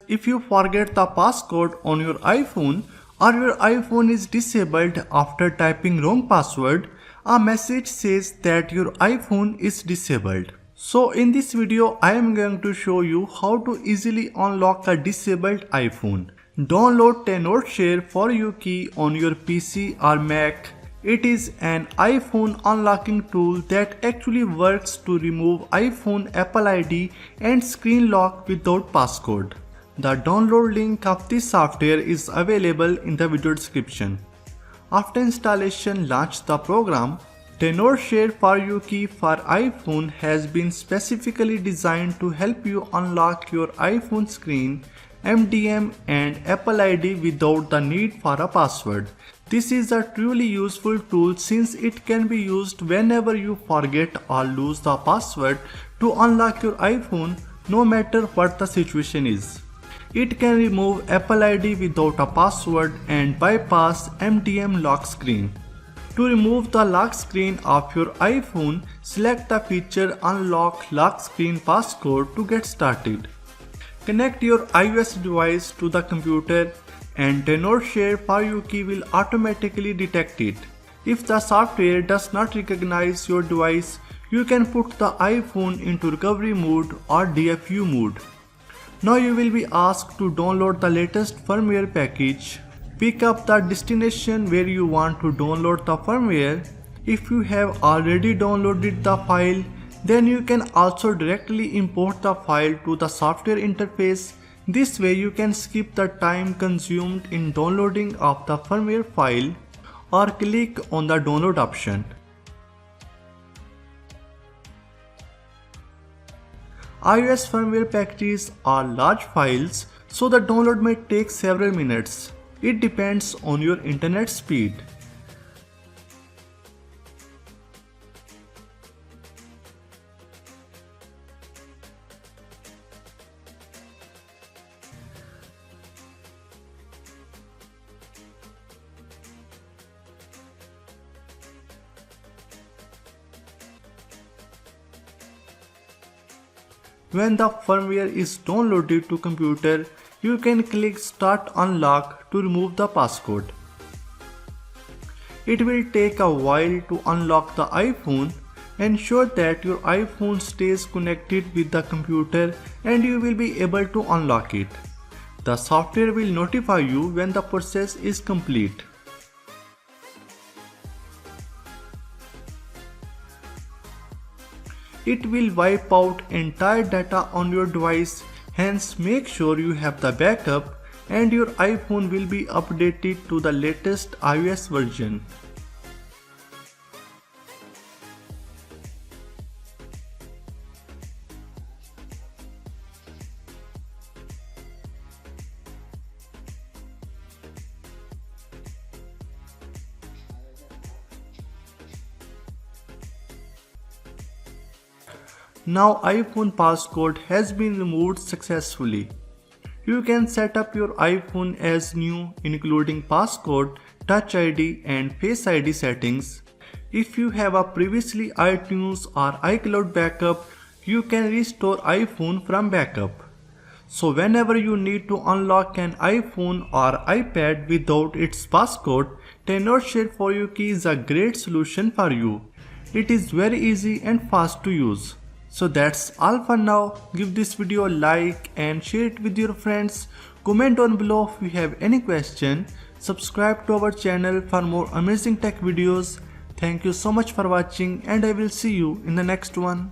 if you forget the passcode on your iPhone or your iPhone is disabled after typing wrong password, a message says that your iPhone is disabled. So in this video, I am going to show you how to easily unlock a disabled iPhone. Download Tenorshare for You key on your PC or Mac. It is an iPhone unlocking tool that actually works to remove iPhone Apple ID and screen lock without passcode. The download link of this software is available in the video description. After installation, launch the program. Tenorshare for You key for iPhone has been specifically designed to help you unlock your iPhone screen, MDM and Apple ID without the need for a password. This is a truly useful tool since it can be used whenever you forget or lose the password to unlock your iPhone, no matter what the situation is. It can remove Apple ID without a password and bypass MDM lock screen. To remove the lock screen of your iPhone, select the feature Unlock Lock Screen Passcode to get started. Connect your iOS device to the computer and Tenorshare for You key will automatically detect it. If the software does not recognize your device, you can put the iPhone into recovery mode or DFU mode. Now you will be asked to download the latest firmware package. Pick up the destination where you want to download the firmware. If you have already downloaded the file, then you can also directly import the file to the software interface. This way you can skip the time consumed in downloading of the firmware file or click on the download option. iOS firmware packages are large files, so the download may take several minutes. It depends on your internet speed. When the firmware is downloaded to computer, you can click Start Unlock to remove the passcode. It will take a while to unlock the iPhone. Ensure that your iPhone stays connected with the computer and you will be able to unlock it. The software will notify you when the process is complete. It will wipe out entire data on your device, hence make sure you have the backup and your iPhone will be updated to the latest iOS version. Now iPhone passcode has been removed successfully. You can set up your iPhone as new, including passcode, Touch ID and Face ID settings. If you have a previously iTunes or iCloud backup, you can restore iPhone from backup. So whenever you need to unlock an iPhone or iPad without its passcode, Tenorshare for You key is a great solution for you. It is very easy and fast to use. So that's all for now. Give this video a like and share it with your friends. Comment down below if you have any question. Subscribe to our channel for more amazing tech videos. Thank you so much for watching and I will see you in the next one.